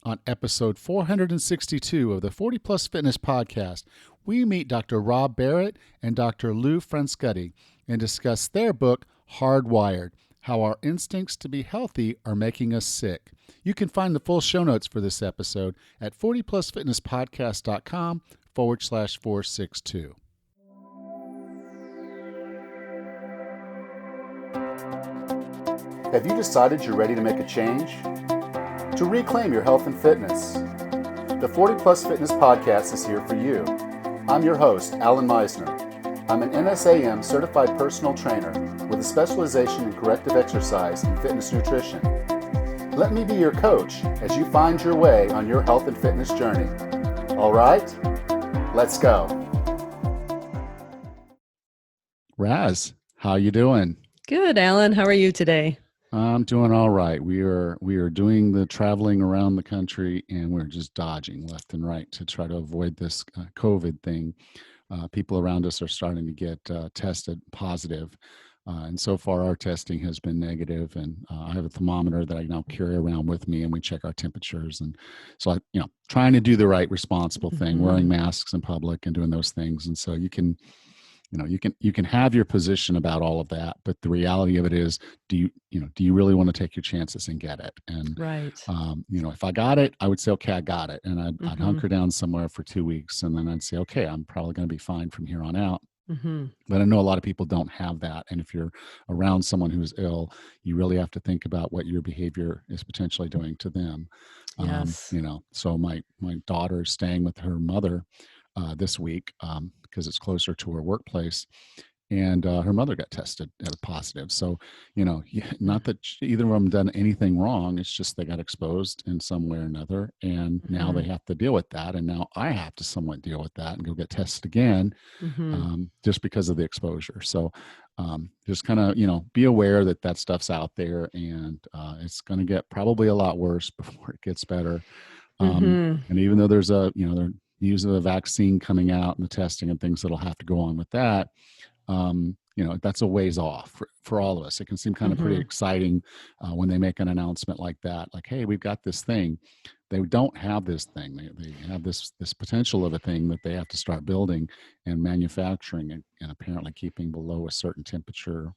On episode 462 of the 40 Plus Fitness Podcast, we meet Dr. Rob Barrett and Dr. Lou Francescutti and discuss their book, Hardwired, How Our Instincts to Be Healthy Are Making Us Sick. You can find the full show notes for this episode at 40plusfitnesspodcast.com/462. Have you decided you're ready to make a change? To reclaim your health and fitness? The 40 Plus Fitness Podcast is here for you. I'm your host, Alan Meisner. I'm an NSAM certified personal trainer with a specialization in corrective exercise and fitness nutrition. Let me be your coach as you find your way on your health and fitness journey. All right, let's go. Raz, how you doing? Good, Alan. How are you today? I'm doing all right. We are doing the traveling around the country, and we're just dodging left and right to try to avoid this COVID thing. People around us are starting to get tested positive, and so far our testing has been negative. And I have a thermometer that I now carry around with me, and we check our temperatures. And so, trying to do the right, responsible thing, wearing masks in public and doing those things. And so you can have your position about all of that, but the reality of it is, do you really want to take your chances and get it? And right. If I got it, I would say, okay, I got it, and I'd hunker down somewhere for 2 weeks, and then I'd say, okay, I'm probably going to be fine from here on out. But I know a lot of people don't have that, and if you're around someone who's ill, you really have to think about what your behavior is potentially doing to them. Yes. So my daughter is staying with her mother this week because it's closer to her workplace, and her mother got tested as positive. So, not that either of them done anything wrong. It's just they got exposed in some way or another, and now they have to deal with that. And now I have to somewhat deal with that and go get tested again, just because of the exposure. So, just kind of, be aware that stuff's out there, and it's going to get probably a lot worse before it gets better. And even though there's they're news of a vaccine coming out and the testing and things that'll have to go on with that, that's a ways off for all of us. It can seem kind of pretty exciting when they make an announcement like that, like, hey, we've got this thing. They don't have this thing. They have this potential of a thing that they have to start building and manufacturing and apparently keeping below a certain temperature,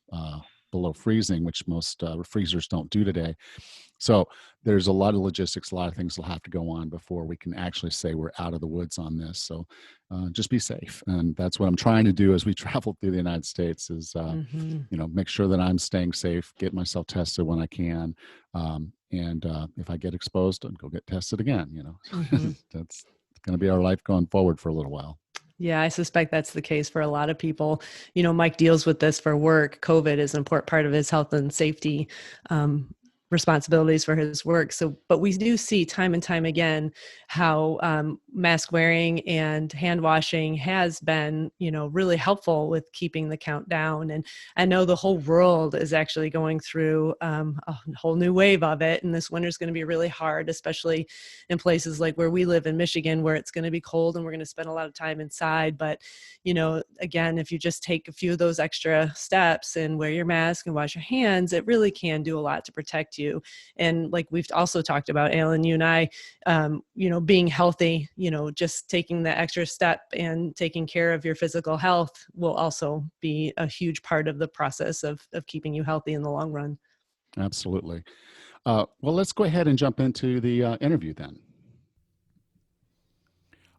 below freezing, which most freezers don't do today. So there's a lot of logistics, a lot of things will have to go on before we can actually say we're out of the woods on this. So just be safe. And that's what I'm trying to do as we travel through the United States is, make sure that I'm staying safe, get myself tested when I can. And if I get exposed, I'll go get tested again, That's going to be our life going forward for a little while. Yeah, I suspect that's the case for a lot of people. Mike deals with this for work. COVID is an important part of his health and safety responsibilities for his work. So, but we do see time and time again how mask wearing and hand washing has been, really helpful with keeping the count down. And I know the whole world is actually going through a whole new wave of it. And this winter is going to be really hard, especially in places like where we live in Michigan, where it's going to be cold and we're going to spend a lot of time inside. But, again, if you just take a few of those extra steps and wear your mask and wash your hands, it really can do a lot to protect you. And like we've also talked about, Alan, you and I, being healthy, just taking the extra step and taking care of your physical health will also be a huge part of the process of keeping you healthy in the long run. Absolutely. Well, let's go ahead and jump into the interview then.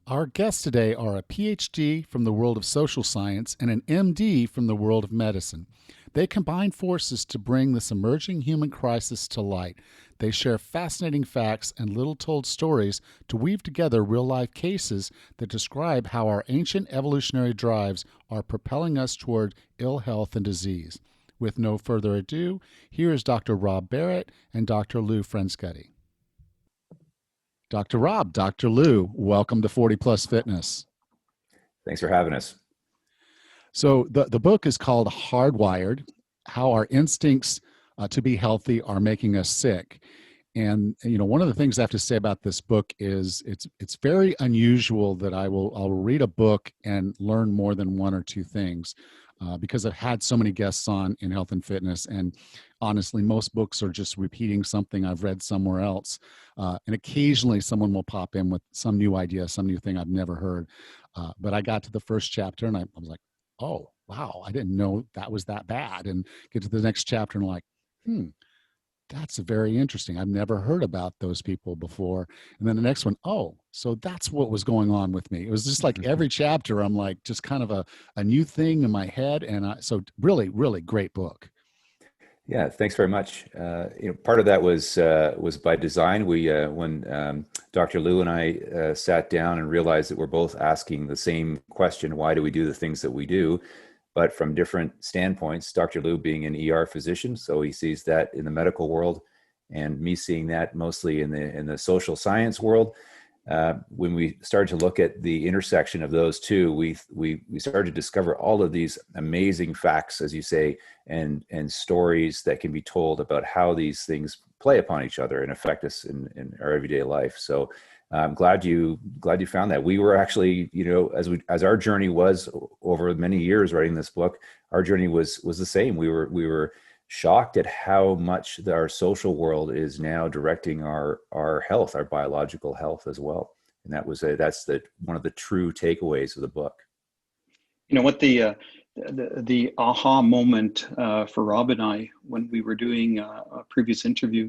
Our guests today are a PhD from the world of social science and an MD from the world of medicine. They combine forces to bring this emerging human crisis to light. They share fascinating facts and little-told stories to weave together real-life cases that describe how our ancient evolutionary drives are propelling us toward ill health and disease. With no further ado, here is Dr. Rob Barrett and Dr. Lou Francescutti. Dr. Rob, Dr. Lou, welcome to 40 Plus Fitness. Thanks for having us. So the book is called Hardwired, How Our Instincts to Be Healthy Are Making Us Sick. And one of the things I have to say about this book is it's very unusual that I'll read a book and learn more than one or two things, because I've had so many guests on in health and fitness, and honestly, most books are just repeating something I've read somewhere else. And occasionally, someone will pop in with some new idea, some new thing I've never heard. But I got to the first chapter, and I was like, "Oh, wow! I didn't know that was that bad." And get to the next chapter, and like, that's very interesting. I've never heard about those people before. And then the next one, oh, so that's what was going on with me. It was just like every chapter, I'm like, just kind of a new thing in my head. And so really, really great book. Yeah, thanks very much. Part of that was by design. When Dr. Lou and I sat down and realized that we're both asking the same question: why do we do the things that we do? But from different standpoints. Dr. Lou being an ER physician, so he sees that in the medical world, and me seeing that mostly in the social science world. When we started to look at the intersection of those two, we started to discover all of these amazing facts, as you say, and stories that can be told about how these things play upon each other and affect us in our everyday life. So I'm glad you found that. We were actually, as our journey was over many years writing this book, our journey was the same. We were shocked at how much our social world is now directing our health, our biological health as well. And that's one of the true takeaways of the book. You know what the aha moment for Rob and I when we were doing a previous interview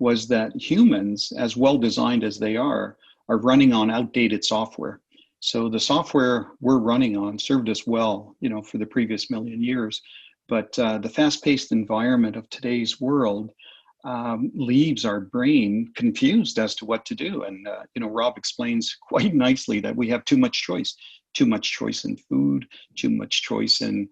was that humans, as well designed as they are running on outdated software. So the software we're running on served us well, for the previous million years. But the fast-paced environment of today's world leaves our brain confused as to what to do. And, Rob explains quite nicely that we have too much choice in food, too much choice in,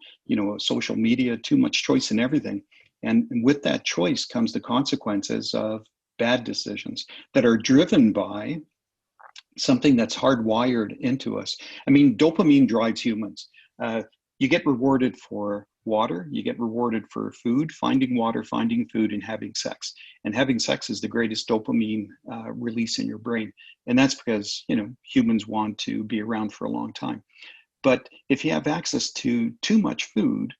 social media, too much choice in everything. And with that choice comes the consequences of bad decisions that are driven by something that's hardwired into us. I mean, dopamine drives humans. You get rewarded for water, you get rewarded for food, finding water, finding food, and having sex. And having sex is the greatest dopamine release in your brain. And that's because, humans want to be around for a long time. But if you have access to too much food,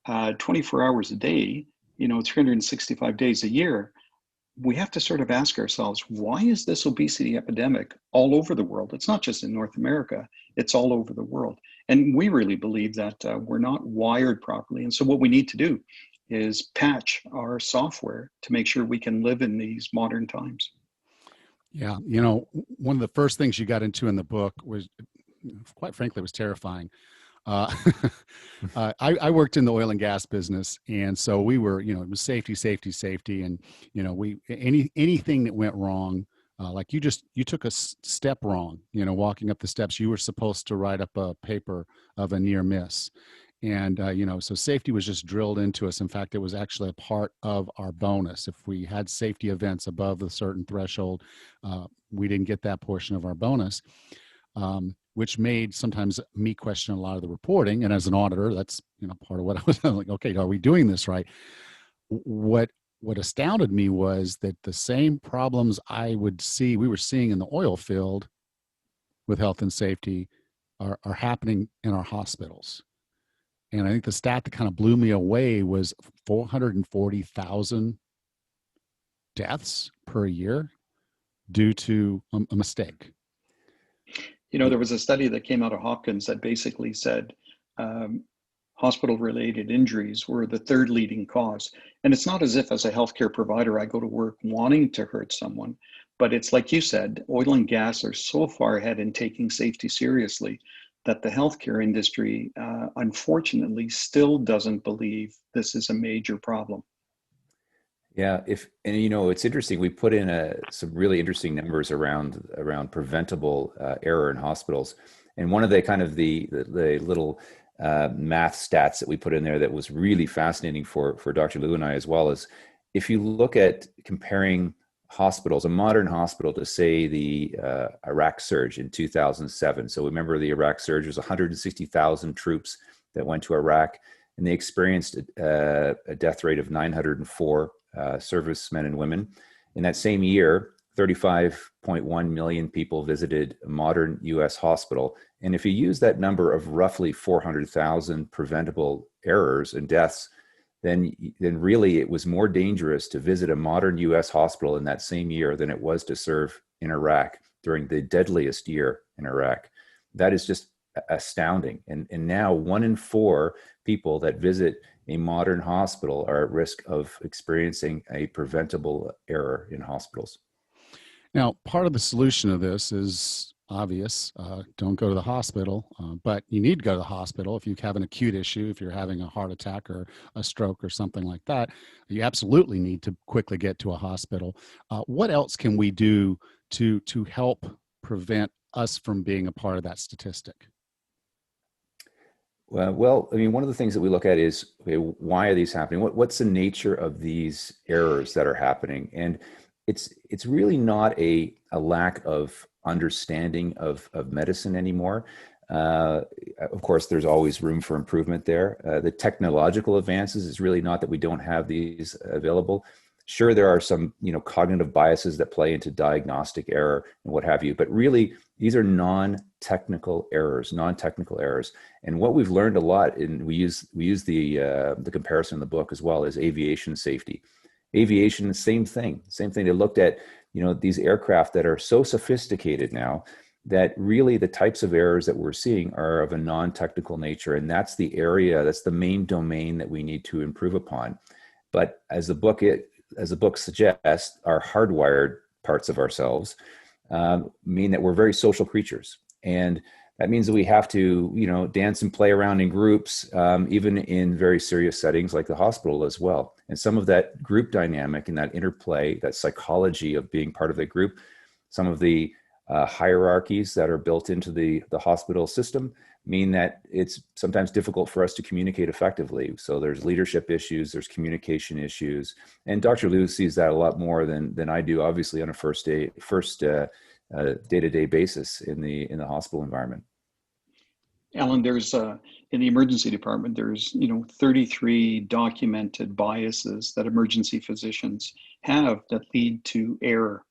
24 hours a day, 365 days a year, we have to sort of ask ourselves, why is this obesity epidemic all over the world? It's not just in North America, it's all over the world. And we really believe that we're not wired properly. And so what we need to do is patch our software to make sure we can live in these modern times. Yeah. One of the first things you got into in the book was, quite frankly, was terrifying. I worked in the oil and gas business, and so we were, it was safety, and anything that went wrong, like you took a step wrong, walking up the steps, you were supposed to write up a paper of a near miss, and so safety was just drilled into us. In fact, it was actually a part of our bonus. If we had safety events above a certain threshold, we didn't get that portion of our bonus. Which made sometimes me question a lot of the reporting. And as an auditor, that's, part of what I was like, okay, are we doing this right? What astounded me was that the same problems we were seeing in the oil field with health and safety are happening in our hospitals. And I think the stat that kind of blew me away was 440,000 deaths per year due to a mistake. There was a study that came out of Hopkins that basically said hospital-related injuries were the third leading cause. And it's not as if, as a healthcare provider, I go to work wanting to hurt someone, but it's like you said, oil and gas are so far ahead in taking safety seriously that the healthcare industry, unfortunately, still doesn't believe this is a major problem. Yeah, it's interesting. We put in some really interesting numbers around preventable error in hospitals, and one of the kind of the little math stats that we put in there that was really fascinating for Dr. Lou and I, as well, as if you look at comparing hospitals, a modern hospital, to say the Iraq surge in 2007. So remember, the Iraq surge was 160,000 troops that went to Iraq, and they experienced a death rate of 904. Servicemen and women, In that same year, 35.1 million people visited a modern US hospital. And if you use that number of roughly 400,000 preventable errors and deaths, then really it was more dangerous to visit a modern US hospital in that same year than it was to serve in Iraq during the deadliest year in Iraq. That is just astounding. And now 1 in 4 people that visit a modern hospital are at risk of experiencing a preventable error in hospitals. Now, part of the solution of this is obvious. Don't go to the hospital, but you need to go to the hospital if you have an acute issue, if you're having a heart attack or a stroke or something like that. You absolutely need to quickly get to a hospital. What else can we do to help prevent us from being a part of that statistic? Well, I mean, one of the things that we look at is, okay, why are these happening? What's the nature of these errors that are happening? And it's really not a lack of understanding of medicine anymore. Of course, there's always room for improvement there. The technological advances is really not that we don't have these available. Sure, there are some, cognitive biases that play into diagnostic error and what have you, but really these are non-technical errors. And what we've learned a lot, and we use the comparison in the book as well, is aviation safety. Aviation, same thing. They looked at, these aircraft that are so sophisticated now that really the types of errors that we're seeing are of a non-technical nature. And that's the main domain that we need to improve upon. But as the book suggests, our hardwired parts of ourselves mean that we're very social creatures. And that means that we have to, dance and play around in groups, even in very serious settings like the hospital as well. And some of that group dynamic and that interplay, that psychology of being part of the group, some of the hierarchies that are built into the hospital system mean that it's sometimes difficult for us to communicate effectively. So there's leadership issues, there's communication issues, and Dr. Liu sees that a lot more than I do, obviously, on a first day-to-day basis in the hospital environment. Alan, there's in the emergency department, there's 33 documented biases that emergency physicians have that lead to error,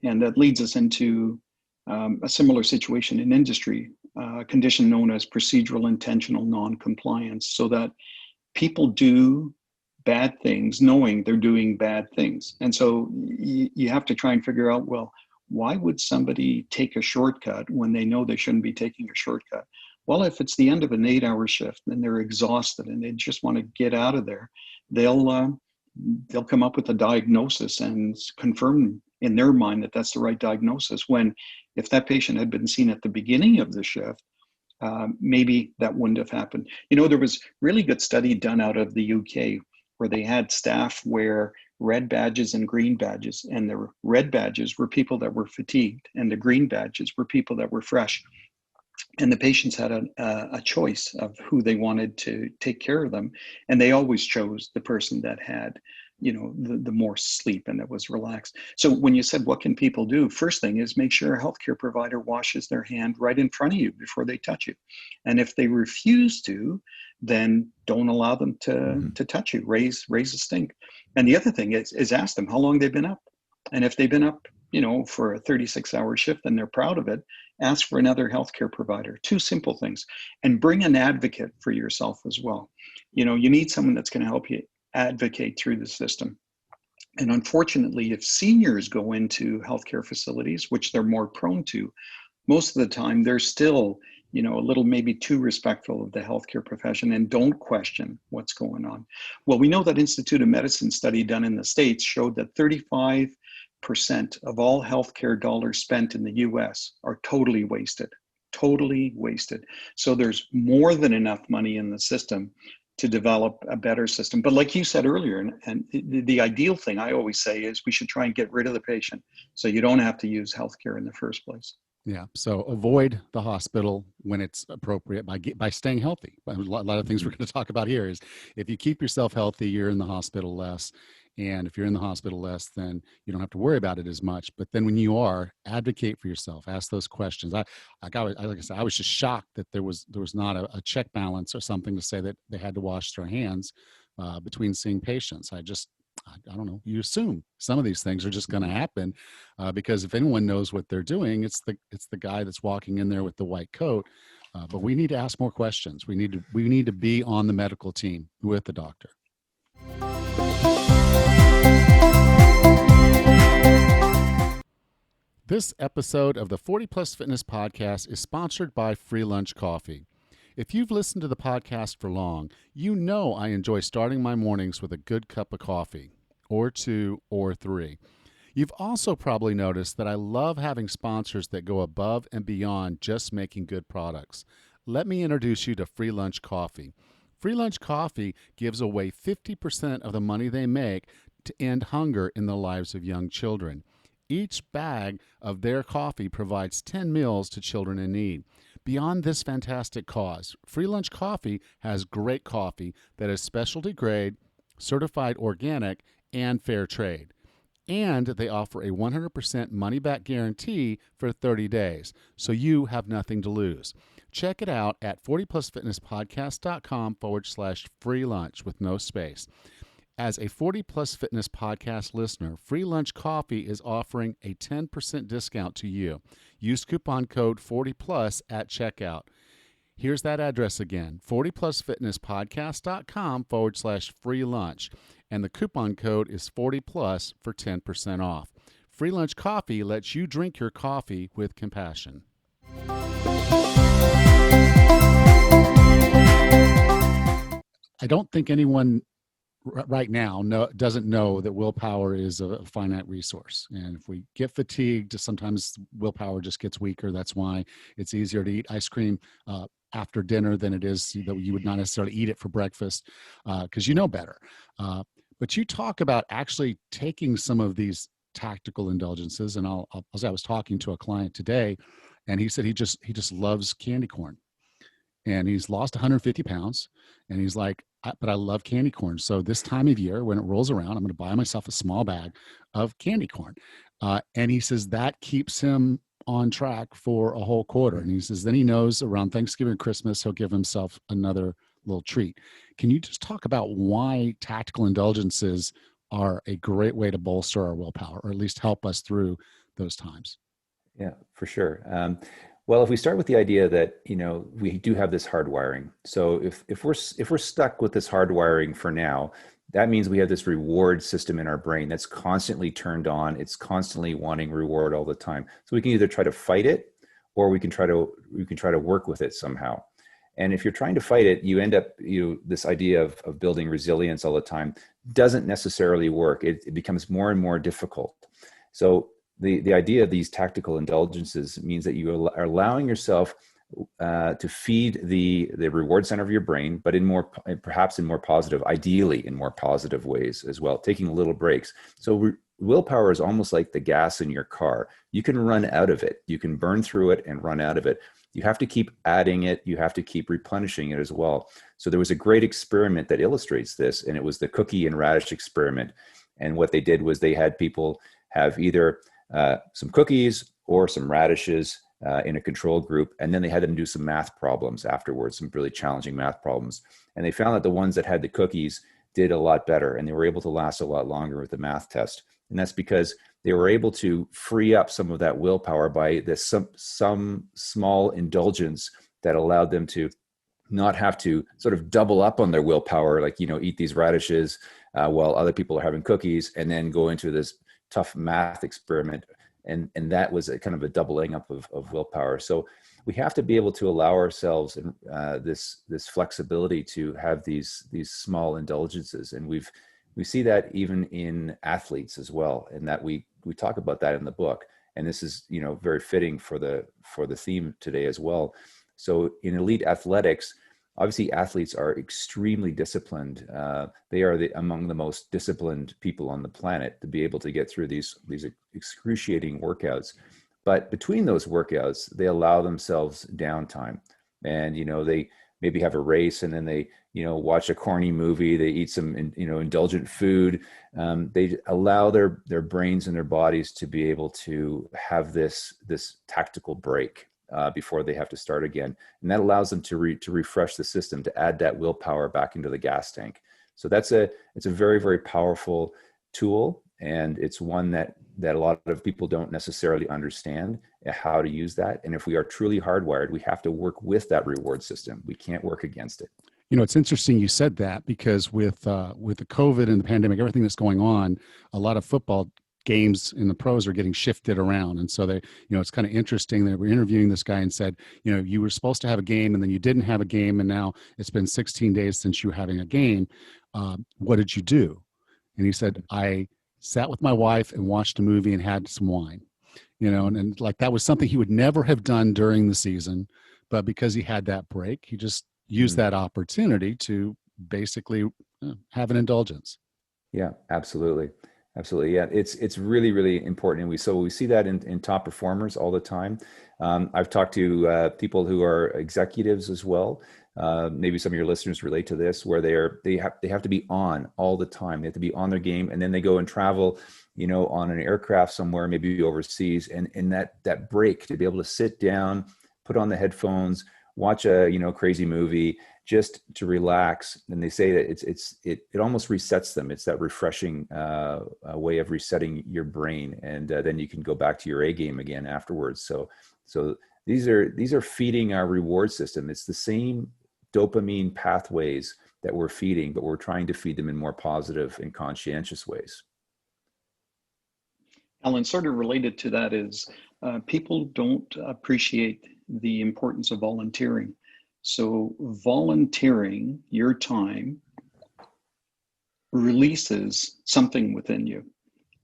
and that leads us into a similar situation in industry, a condition known as procedural intentional non-compliance, so that people do bad things knowing they're doing bad things. And so you have to try and figure out, well, why would somebody take a shortcut when they know they shouldn't be taking a shortcut? Well, if it's the end of an 8-hour shift and they're exhausted and they just want to get out of there, they'll come up with a diagnosis and confirm in their mind that that's the right diagnosis, when if that patient had been seen at the beginning of the shift, maybe that wouldn't have happened. There was really good study done out of the UK where they had staff wear red badges and green badges, and the red badges were people that were fatigued and the green badges were people that were fresh. And the patients had a choice of who they wanted to take care of them. And they always chose the person that had, the more sleep and that was relaxed. So when you said, what can people do? First thing is make sure a healthcare provider washes their hand right in front of you before they touch you. And if they refuse to, then don't allow them to touch you, raise a stink. And the other thing is ask them how long they've been up. And if they've been up, for a 36-hour shift and they're proud of it, ask for another healthcare provider. 2 simple things. And bring an advocate for yourself as well. You need someone that's going to help you advocate through the system. And unfortunately, if seniors go into healthcare facilities, which they're more prone to, most of the time they're still, a little maybe too respectful of the healthcare profession and don't question what's going on. Well, we know that Institute of Medicine study done in the States showed that 35% of all healthcare dollars spent in the US are totally wasted. So there's more than enough money in the system to develop a better system. But like you said earlier, and the ideal thing I always say is we should try and get rid of the patient so you don't have to use healthcare in the first place. Yeah. So avoid the hospital when it's appropriate by staying healthy. A lot of things we're going to talk about here is if you keep yourself healthy, you're in the hospital less. And if you're in the hospital less, then you don't have to worry about it as much. But then when you are, advocate for yourself, ask those questions. Like I said, I was just shocked that there was not a check balance or something to say that they had to wash their hands between seeing patients. I don't know, you assume some of these things are just going to happen, because if anyone knows what they're doing, it's the guy that's walking in there with the white coat. But we need to ask more questions. We need to be on the medical team with the doctor. This episode of the 40 Plus Fitness Podcast is sponsored by Free Lunch Coffee. If you've listened to the podcast for long, you know I enjoy starting my mornings with a good cup of coffee, or 2 or 3. You've also probably noticed that I love having sponsors that go above and beyond just making good products. Let me introduce you to Free Lunch Coffee. Free Lunch Coffee gives away 50% of the money they make to end hunger in the lives of young children. Each bag of their coffee provides 10 meals to children in need. Beyond this fantastic cause, Free Lunch Coffee has great coffee that is specialty grade, certified organic, and fair trade. And they offer a 100% money-back guarantee for 30 days, so you have nothing to lose. Check it out at 40plusfitnesspodcast.com/free lunch with no space. As a 40 Plus Fitness Podcast listener, Free Lunch Coffee is offering a 10% discount to you. Use coupon code 40plus at checkout. Here's that address again, 40plusfitnesspodcast.com/free lunch. And the coupon code is 40plus for 10% off. Free Lunch Coffee lets you drink your coffee with compassion. I don't think anyone right now doesn't know that willpower is a finite resource. And if we get fatigued, sometimes willpower just gets weaker. That's why it's easier to eat ice cream after dinner than it is that you would not necessarily eat it for breakfast, because you know better. But you talk about actually taking some of these tactical indulgences. And I was talking to a client today, and he said he just loves candy corn. And he's lost 150 pounds. And he's like, but I love candy corn. So this time of year, when it rolls around, I'm going to buy myself a small bag of candy corn. And he says that keeps him on track for a whole quarter. And he says, then he knows around Thanksgiving and Christmas, he'll give himself another little treat. Can you just talk about why tactical indulgences are a great way to bolster our willpower, or at least help us through those times? Yeah, for sure. Well, if we start with the idea that, we do have this hardwiring. So if we're stuck with this hardwiring for now, that means we have this reward system in our brain that's constantly turned on. It's constantly wanting reward all the time. So we can either try to fight it, or we can try to work with it somehow. And if you're trying to fight it, you end up, this idea of building resilience all the time doesn't necessarily work. It becomes more and more difficult. So the idea of these tactical indulgences means that you are allowing yourself to feed the reward center of your brain, but perhaps in more positive, ideally in more positive ways as well, taking little breaks. So willpower is almost like the gas in your car. You can run out of it. You can burn through it and run out of it. You have to keep adding it. You have to keep replenishing it as well. So there was a great experiment that illustrates this, and it was the cookie and radish experiment. And what they did was they had people have either some cookies or some radishes in a control group, and then they had them do some math problems afterwards, some really challenging math problems. And they found that the ones that had the cookies did a lot better, and they were able to last a lot longer with the math test. And that's because they were able to free up some of that willpower by some small indulgence that allowed them to not have to sort of double up on their willpower, like, eat these radishes while other people are having cookies, and then go into this tough math experiment. And that was a kind of a doubling up of willpower. So we have to be able to allow ourselves this flexibility to have these small indulgences. And we see that even in athletes as well. And that we talk about that in the book. And this is, very fitting for the theme today as well. So in elite athletics, obviously athletes are extremely disciplined. They are among the most disciplined people on the planet to be able to get through these excruciating workouts. But between those workouts, they allow themselves downtime. And, they maybe have a race, and then they, watch a corny movie, they eat some, indulgent food. They allow their brains and their bodies to be able to have this tactical break before they have to start again. And that allows them to refresh the system, to add that willpower back into the gas tank. So it's a very, very powerful tool, and it's one that a lot of people don't necessarily understand how to use that. And if we are truly hardwired, we have to work with that reward system. We can't work against it. You know, it's interesting you said that, because with the COVID and the pandemic, everything that's going on, a lot of football games in the pros are getting shifted around. And so they, you know, it's kind of interesting that we're interviewing this guy and said, you know, you were supposed to have a game and then you didn't have a game. And now it's been 16 days since you were having a game. What did you do? And he said, I sat with my wife and watched a movie and had some wine, you know, and like that was something he would never have done during the season. But because he had that break, he just used that opportunity to basically have an indulgence. Yeah, absolutely. Absolutely. Yeah. It's really, really important. And we see that in top performers all the time. I've talked to people who are executives as well. Maybe some of your listeners relate to this, where they have to be on all the time. They have to be on their game, and then they go and travel, you know, on an aircraft somewhere, maybe overseas, and that break to be able to sit down, put on the headphones, watch a, you know, crazy movie, just to relax. And they say that it almost resets them. It's that refreshing way of resetting your brain, and then you can go back to your A game again afterwards. So these are feeding our reward system. It's the same dopamine pathways that we're feeding, but we're trying to feed them in more positive and conscientious ways. Alan, sort of related to that is people don't appreciate the importance of volunteering. So volunteering your time releases something within you.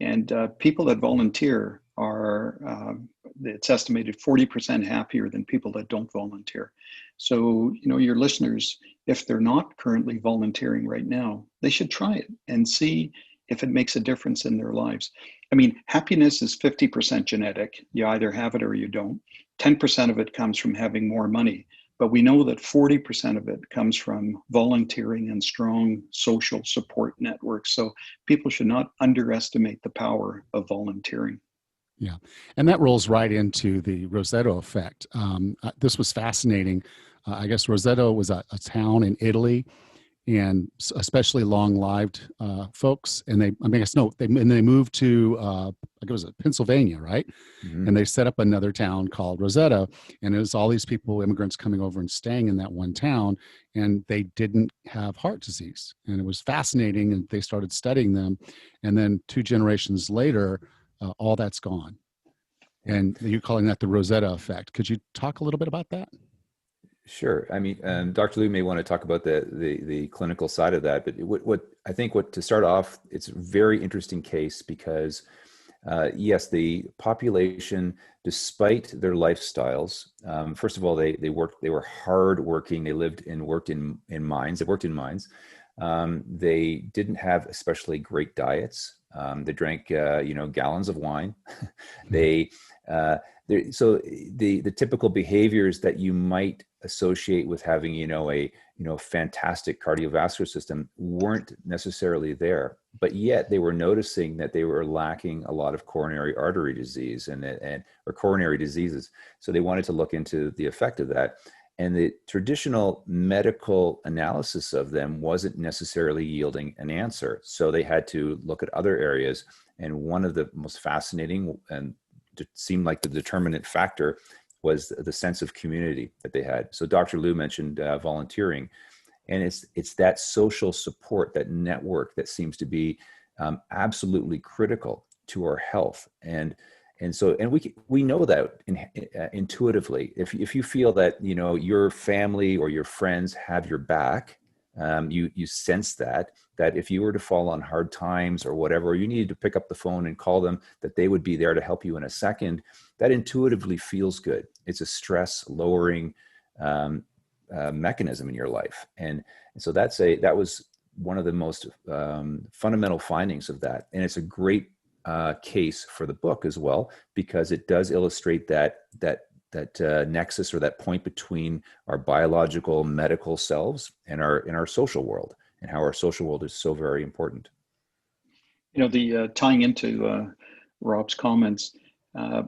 And people that volunteer are, it's estimated 40% happier than people that don't volunteer. So, you know, your listeners, if they're not currently volunteering right now, they should try it and see if it makes a difference in their lives. I mean, happiness is 50% genetic. You either have it or you don't. 10% of it comes from having more money. But we know that 40% of it comes from volunteering and strong social support networks. So people should not underestimate the power of volunteering. Yeah. And that rolls right into the Rosetta Effect. This was fascinating. I guess Rosetta was a town in Italy, and especially long-lived folks. And they moved to, I guess it was Pennsylvania, right? Mm-hmm. And they set up another town called Rosetta. And it was all these people, immigrants coming over and staying in that one town, and they didn't have heart disease. And it was fascinating, and they started studying them. And then 2 generations later, all that's gone. And you're calling that the Rosetta Effect. Could you talk a little bit about that? Sure. I mean, Dr. Liu may want to talk about the clinical side of that, but what to start off, it's a very interesting case because, yes, the population, despite their lifestyles, first of all, they were hardworking. They lived and worked in mines. They worked in mines. They didn't have especially great diets. They drank, gallons of wine. So the typical behaviors that you might associate with having, a fantastic cardiovascular system weren't necessarily there, but yet they were noticing that they were lacking a lot of coronary artery disease or coronary diseases. So they wanted to look into the effect of that. And the traditional medical analysis of them wasn't necessarily yielding an answer. So they had to look at other areas. And one of the most fascinating and it seemed like the determinant factor was the sense of community that they had. So Dr. Liu mentioned volunteering, and it's that social support, that network that seems to be absolutely critical to our health. And we know that intuitively. If you feel that your family or your friends have your back, you sense that if you were to fall on hard times or whatever, or you needed to pick up the phone and call them, that they would be there to help you in a second. That intuitively feels good. It's a stress lowering mechanism in your life, and so that was one of the most fundamental findings of that, and it's a great case for the book as well, because it does illustrate that nexus or that point between our biological medical selves and our social world, and how our social world is so very important. The tying into Rob's comments,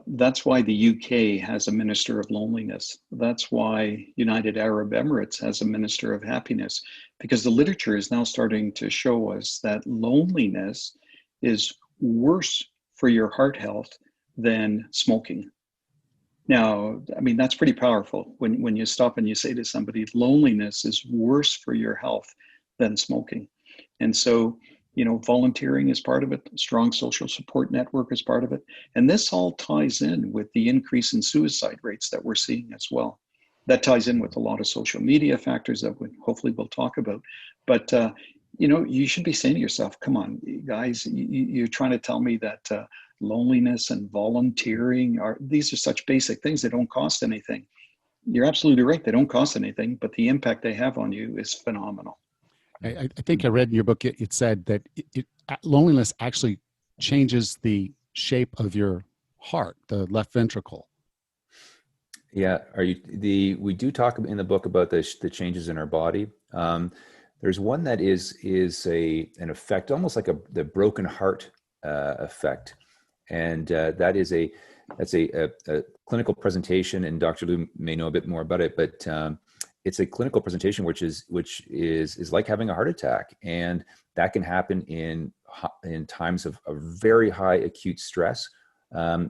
that's why the UK has a minister of loneliness. That's why United Arab Emirates has a minister of happiness, because the literature is now starting to show us that loneliness is worse for your heart health than smoking. Now, I mean, that's pretty powerful when you stop and you say to somebody, loneliness is worse for your health than smoking. And so, you know, volunteering is part of it. Strong social support network is part of it. And this all ties in with the increase in suicide rates that we're seeing as well. That ties in with a lot of social media factors that hopefully we'll talk about. But, you know, you should be saying to yourself, come on, guys, you're trying to tell me that loneliness and volunteering these are such basic things that don't cost anything. You're absolutely right. They don't cost anything, but the impact they have on you is phenomenal. I think I read in your book, it said that loneliness actually changes the shape of your heart, the left ventricle. Yeah, we do talk in the book about the changes in our body. There's one that is an effect, almost like the broken heart effect, and that's a clinical presentation, and Dr. Liu may know a bit more about it, but it's a clinical presentation which is like having a heart attack, and that can happen in times of very high acute stress.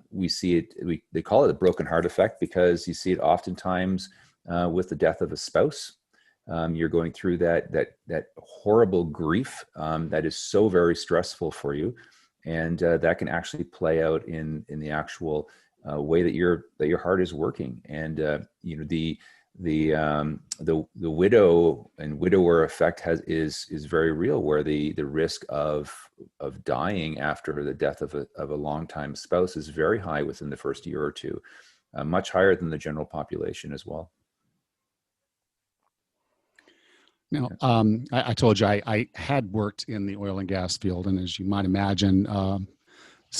We see it. They call it the broken heart effect because you see it oftentimes with the death of a spouse. You're going through that horrible grief that is so very stressful for you, and that can actually play out in the actual way that your heart is working. And you know, the widow and widower effect is very real, where the risk of dying after the death of a longtime spouse is very high within the first year or two, much higher than the general population as well. Now, I told you I had worked in the oil and gas field, and as you might imagine,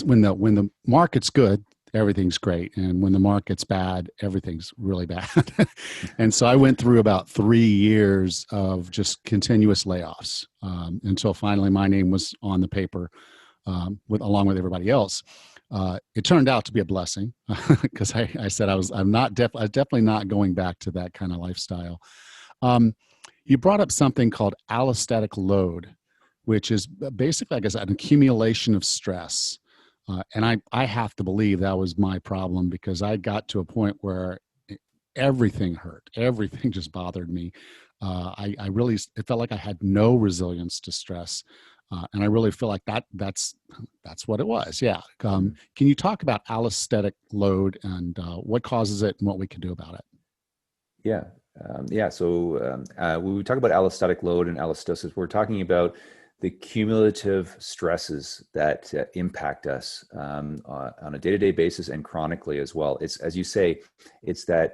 when the market's good, everything's great, and when the market's bad, everything's really bad. And so I went through about 3 years of just continuous layoffs until finally my name was on the paper along with everybody else. It turned out to be a blessing because I said I was definitely not going back to that kind of lifestyle. You brought up something called alesthetic load, which is basically, I guess, an accumulation of stress. And I have to believe that was my problem, because I got to a point where everything hurt. Everything just bothered me. It felt like I had no resilience to stress. And I really feel like that's what it was. Yeah. Can you talk about alesthetic load and what causes it and what we can do about it? Yeah. So when we talk about alesthetic load and allostosis, we're talking about the cumulative stresses that impact us on a day-to-day basis and chronically as well. It's, as you say, it's the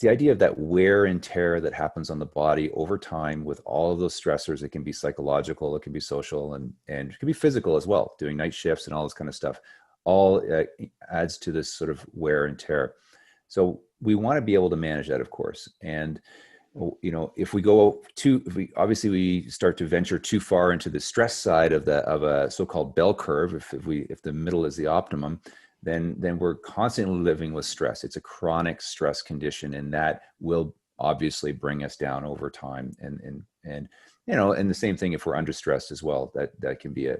idea of that wear and tear that happens on the body over time with all of those stressors. It can be psychological, it can be social, and it can be physical as well, doing night shifts and all this kind of stuff. All adds to this sort of wear and tear. So we want to be able to manage that, of course. And you know, if we start to venture too far into the stress side of a so-called bell curve, if the middle is the optimum, then we're constantly living with stress. It's a chronic stress condition, and that will obviously bring us down over time. And you know, and the same thing if we're under stressed as well. That can be a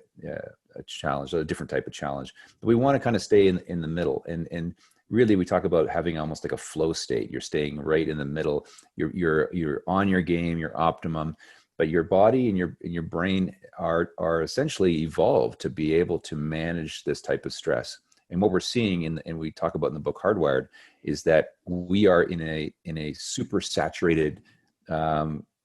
challenge, a different type of challenge. But we want to kind of stay in the middle, and really, we talk about having almost like a flow state. You're staying right in the middle. You're on your game. You're optimum, but your body and your brain are essentially evolved to be able to manage this type of stress. And what we're seeing, and we talk about in the book Hardwired, is that we are in a super saturated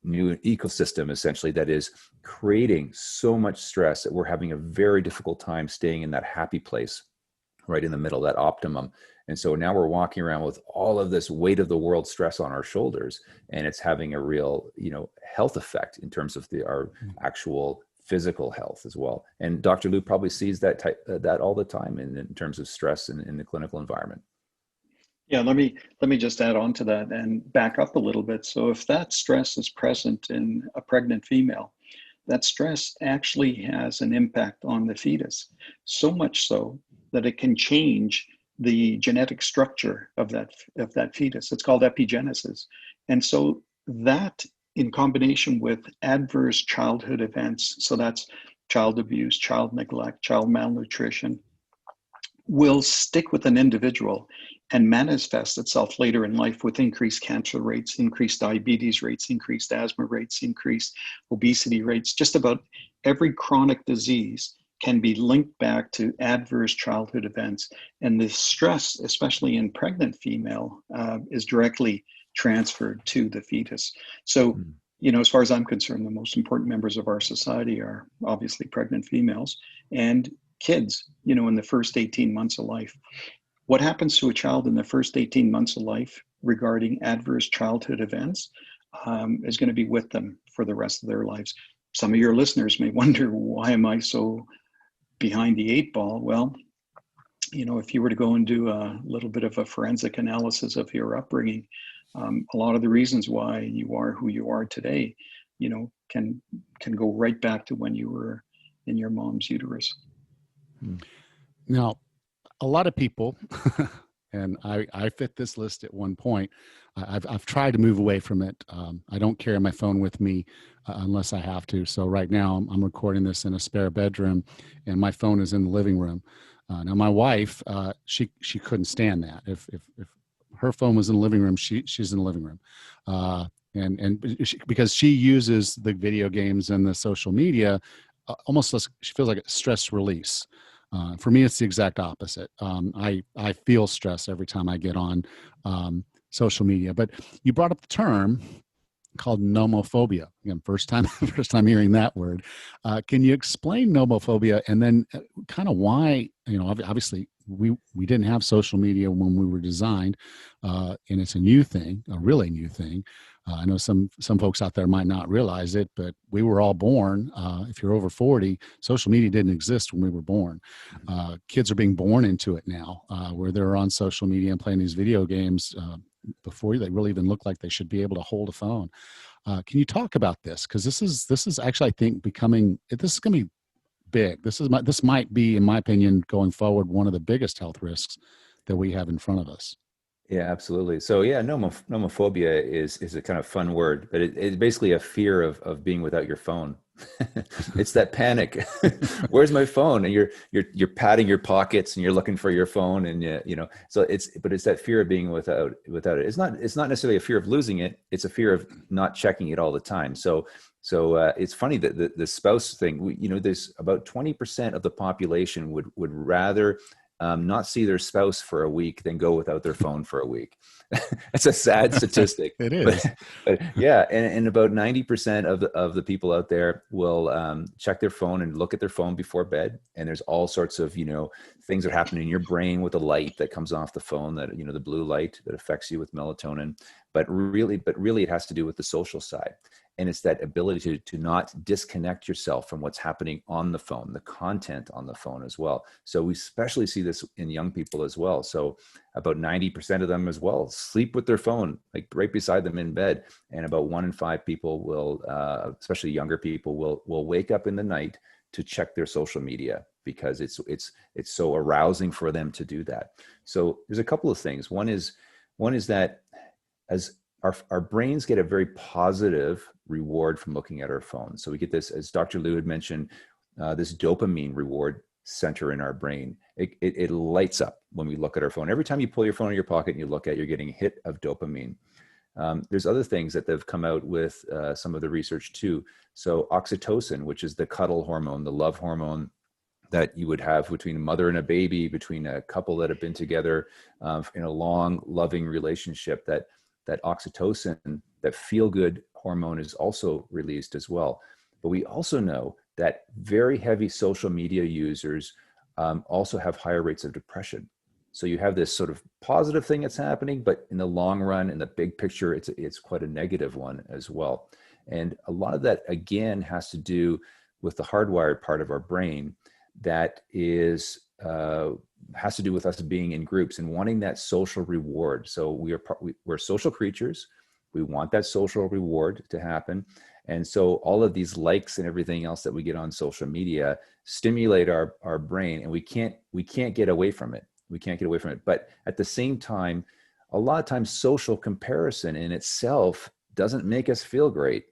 new ecosystem, essentially, that is creating so much stress that we're having a very difficult time staying in that happy place, right in the middle, that optimum. And so now we're walking around with all of this weight of the world stress on our shoulders, and it's having a real, you know, health effect in terms of our actual physical health as well. And Dr. Liu probably sees that all the time in terms of stress in the clinical environment. Yeah, let me just add on to that and back up a little bit. So if that stress is present in a pregnant female, that stress actually has an impact on the fetus, so much so that it can change the genetic structure of that fetus. It's called epigenesis. And so that, in combination with adverse childhood events, so that's child abuse, child neglect, child malnutrition, will stick with an individual and manifest itself later in life with increased cancer rates, increased diabetes rates, increased asthma rates, increased obesity rates. Just about every chronic disease can be linked back to adverse childhood events. And the stress, especially in pregnant female, is directly transferred to the fetus. So, as far as I'm concerned, the most important members of our society are obviously pregnant females and kids, in the first 18 months of life. What happens to a child in the first 18 months of life regarding adverse childhood events is going to be with them for the rest of their lives. Some of your listeners may wonder, why am I so behind the 8 ball? Well, if you were to go and do a little bit of a forensic analysis of your upbringing, a lot of the reasons why you are who you are today, can go right back to when you were in your mom's uterus. Now, a lot of people, and I fit this list at one point. I've tried to move away from it. I don't carry my phone with me unless I have to. So right now I'm recording this in a spare bedroom, and my phone is in the living room. Now my wife, she couldn't stand that. If her phone was in the living room, she's in the living room, because she uses the video games and the social media almost as she feels like a stress release. For me, it's the exact opposite. I feel stress every time I get on social media. But you brought up the term called nomophobia. Again, first time hearing that word. Can you explain nomophobia, and then kind of why? Obviously we didn't have social media when we were designed, and it's a new thing, a really new thing. I know some folks out there might not realize it, but we were all born. If you're over 40, social media didn't exist when we were born. Kids are being born into it now, where they're on social media and playing these video games before they really even look like they should be able to hold a phone. Can you talk about this? Because this is actually, I think, this is going to be big. This might be, in my opinion, going forward, one of the biggest health risks that we have in front of us. Yeah, absolutely. So yeah, nomophobia is a kind of fun word, but it's basically a fear of being without your phone. It's that panic. Where's my phone? And you're patting your pockets and you're looking for your phone, and so it's that fear of being without it. It's not necessarily a fear of losing it. It's a fear of not checking it all the time. So it's funny that the spouse thing, there's about 20% of the population would rather not see their spouse for a week than go without their phone for a week. It's a sad statistic. It is. But yeah, and about 90% of the people out there will check their phone and look at their phone before bed. And there's all sorts of things that happen in your brain with the light that comes off the phone, that the blue light that affects you with melatonin. But really, it has to do with the social side. And it's that ability to not disconnect yourself from what's happening on the phone, the content on the phone as well. So we especially see this in young people as well. So about 90% of them as well sleep with their phone, like right beside them in bed. And about 1 in 5 people will, especially younger people, will wake up in the night to check their social media, because it's so arousing for them to do that. So there's a couple of things. One is that as our brains get a very positive reward from looking at our phones. So we get this, as Dr. Liu had mentioned, this dopamine reward center in our brain. It lights up when we look at our phone. Every time you pull your phone out of your pocket and you look at it, you're getting a hit of dopamine. There's other things that have come out with some of the research too. So oxytocin, which is the cuddle hormone, the love hormone that you would have between a mother and a baby, between a couple that have been together in a long, loving relationship, that oxytocin, that feel-good hormone, is also released as well. But we also know that very heavy social media users also have higher rates of depression. So you have this sort of positive thing that's happening, but in the long run, in the big picture, it's quite a negative one as well. And a lot of that, again, has to do with the hardwired part of our brain that has to do with us being in groups and wanting that social reward. So we're social creatures. We want that social reward to happen. And so all of these likes and everything else that we get on social media stimulate our brain, and we can't get away from it. We can't get away from it. But at the same time, a lot of times social comparison in itself doesn't make us feel great.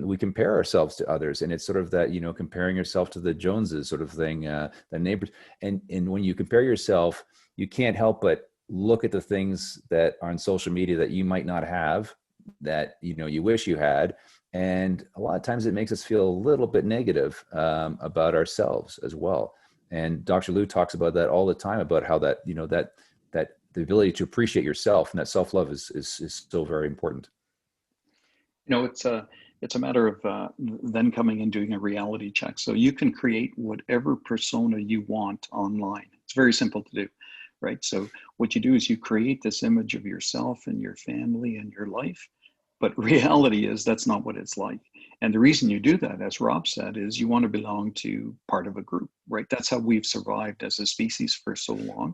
we compare ourselves to others, and it's sort of that, comparing yourself to the Joneses sort of thing, the neighbors. And when you compare yourself, you can't help but look at the things that are on social media that you might not have, that, you wish you had. And a lot of times it makes us feel a little bit negative about ourselves as well. And Dr. Lou talks about that all the time, about how that, that the ability to appreciate yourself and that self-love is still very important. It's a matter of then coming and doing a reality check. So you can create whatever persona you want online. It's very simple to do, right? So what you do is you create this image of yourself and your family and your life. But reality is that's not what it's like. And the reason you do that, as Rob said, is you want to belong to part of a group, right? That's how we've survived as a species for so long.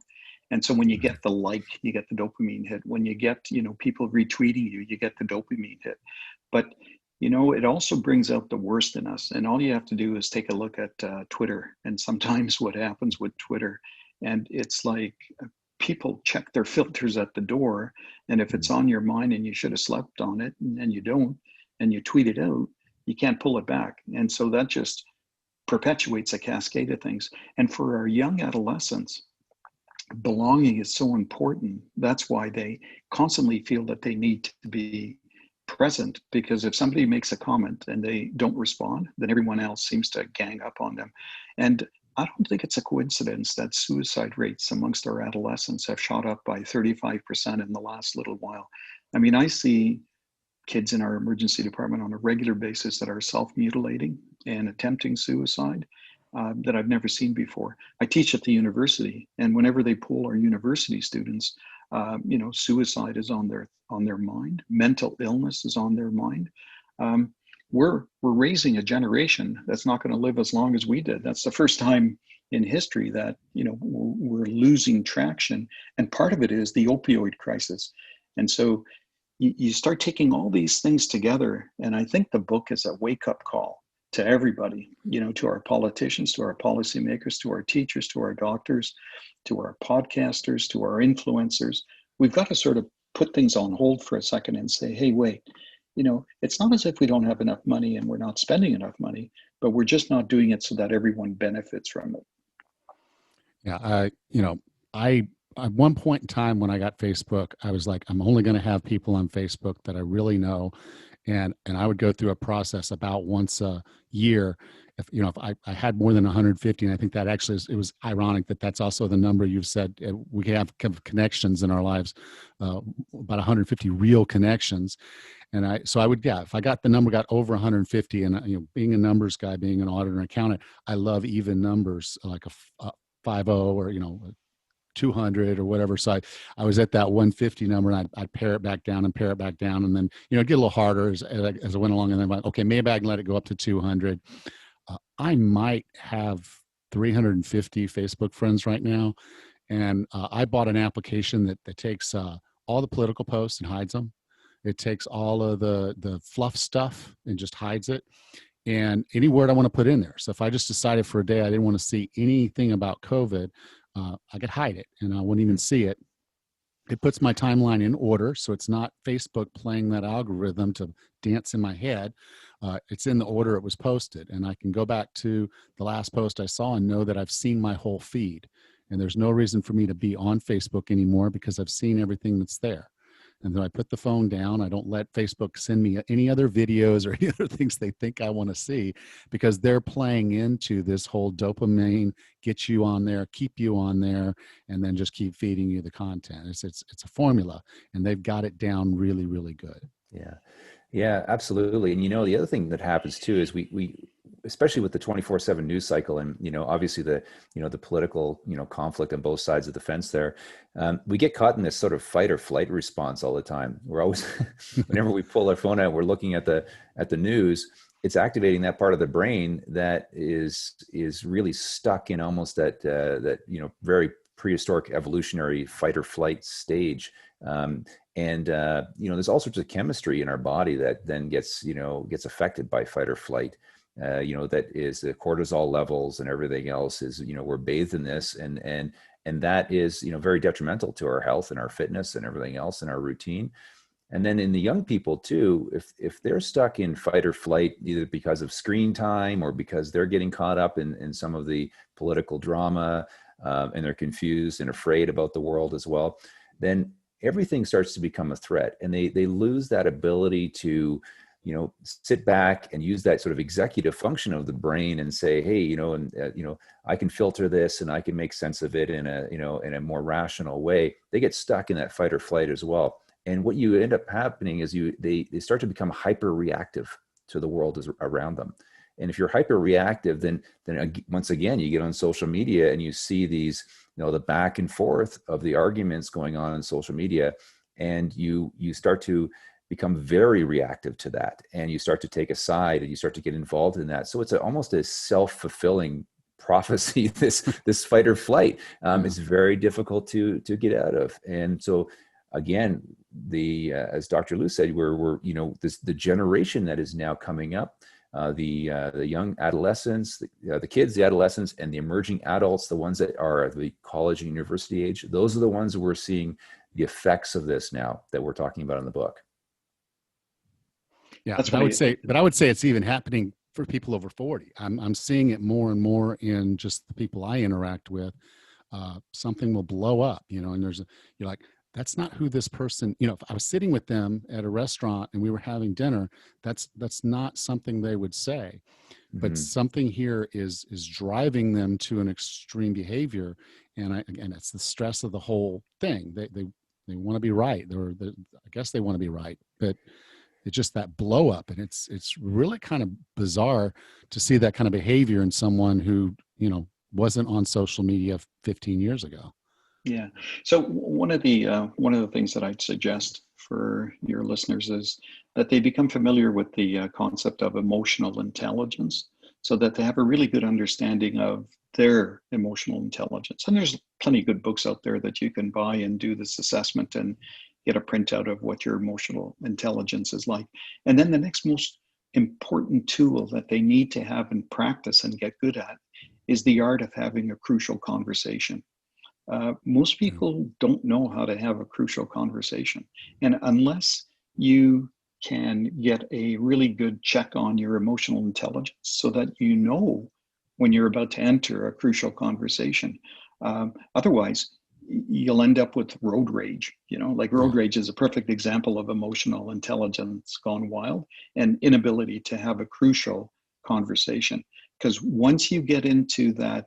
And so when you get the like, you get the dopamine hit. When you get, people retweeting you, you get the dopamine hit. But, it also brings out the worst in us. And all you have to do is take a look at Twitter. And sometimes what happens with Twitter, and it's like people check their filters at the door. And if it's on your mind and you should have slept on it and you don't, and you tweet it out, you can't pull it back. And so that just perpetuates a cascade of things. And for our young adolescents, belonging is so important. That's why they constantly feel that they need to be present, because if somebody makes a comment and they don't respond, then everyone else seems to gang up on them. And I don't think it's a coincidence that suicide rates amongst our adolescents have shot up by 35% in the last little while. I mean, I see kids in our emergency department on a regular basis that are self-mutilating and attempting suicide that I've never seen before. I teach at the university, and whenever they poll our university students, suicide is on their mind. Mental illness is on their mind. We're raising a generation that's not going to live as long as we did. That's the first time in history that we're losing traction, and part of it is the opioid crisis. And so you start taking all these things together, and I think the book is a wake-up call to everybody, to our politicians, to our policymakers, to our teachers, to our doctors, to our podcasters, to our influencers. We've got to sort of put things on hold for a second and say, hey, wait, it's not as if we don't have enough money and we're not spending enough money, but we're just not doing it so that everyone benefits from it. Yeah, I at one point in time when I got Facebook, I was like, I'm only going to have people on Facebook that I really know. And I would go through a process about once a year. If I had more than 150, and I think that actually it was ironic that that's also the number you've said we have connections in our lives, about 150 real connections. And if the number got over 150, and being a numbers guy, being an auditor and accountant, I love even numbers like a 50 or 200 or whatever. So I was at that 150 number, and I'd pare it back down and pare it back down. And then, get a little harder as I went along. And then I'm like, okay, maybe I can let it go up to 200. I might have 350 Facebook friends right now. And I bought an application that takes all the political posts and hides them. It takes all of the fluff stuff and just hides it. And any word I want to put in there. So if I just decided for a day I didn't want to see anything about COVID, I could hide it and I wouldn't even see it. It puts my timeline in order, so it's not Facebook playing that algorithm to dance in my head. It's in the order it was posted, and I can go back to the last post I saw and know that I've seen my whole feed. And there's no reason for me to be on Facebook anymore because I've seen everything that's there. And then I put the phone down. I don't let Facebook send me any other videos or any other things they think I want to see, because they're playing into this whole dopamine, get you on there, keep you on there, and then just keep feeding you the content. It's a formula, and they've got it down really, really good. Yeah, absolutely. And the other thing that happens too is we especially with the 24/7 news cycle, and obviously the political conflict on both sides of the fence there, we get caught in this sort of fight or flight response all the time. We're always whenever we pull our phone out, we're looking at the news. It's activating that part of the brain that is really stuck in almost that very prehistoric evolutionary fight or flight stage. There's all sorts of chemistry in our body that then gets affected by fight or flight. That is the cortisol levels and everything else is, we're bathed in this, and that is, very detrimental to our health and our fitness and everything else in our routine. And then in the young people too, if they're stuck in fight or flight, either because of screen time or because they're getting caught up in some of the political drama, and they're confused and afraid about the world as well, then everything starts to become a threat, and they lose that ability to, sit back and use that sort of executive function of the brain and say, hey, I can filter this and I can make sense of it in a more rational way. They get stuck in that fight or flight as well. And what you end up happening is they start to become hyper reactive to the world around them. And if you're hyper reactive, then once again, you get on social media and you see these, the back and forth of the arguments going on social media, and you start to become very reactive to that, and you start to take a side and you start to get involved in that. So it's almost a self-fulfilling prophecy. This fight or flight is very difficult to get out of. And so again, as Dr. Lou said, we're the generation that is now coming up, the young adolescents, the kids, the adolescents, and the emerging adults, the ones that are at the college and university age, those are the ones that we're seeing the effects of this now that we're talking about in the book. Yeah, but I would say it's even happening for people over 40. I'm seeing it more and more in just the people I interact with. Something will blow up, and you're like, that's not who this person, if I was sitting with them at a restaurant and we were having dinner, that's not something they would say. But something here is driving them to an extreme behavior, and it's the stress of the whole thing. They want to be right, I guess they want to be right, but it's just that blow up, and it's really kind of bizarre to see that kind of behavior in someone who wasn't on social media 15 years ago. Yeah. So one of the things that I'd suggest for your listeners is that they become familiar with the concept of emotional intelligence, so that they have a really good understanding of their emotional intelligence. And there's plenty of good books out there that you can buy and do this assessment and get a printout of what your emotional intelligence is like. And then the next most important tool that they need to have and practice and get good at is the art of having a crucial conversation. Most people don't know how to have a crucial conversation. And unless you can get a really good check on your emotional intelligence so that when you're about to enter a crucial conversation, otherwise you'll end up with road rage. Road rage is a perfect example of emotional intelligence gone wild and inability to have a crucial conversation. Because once you get into that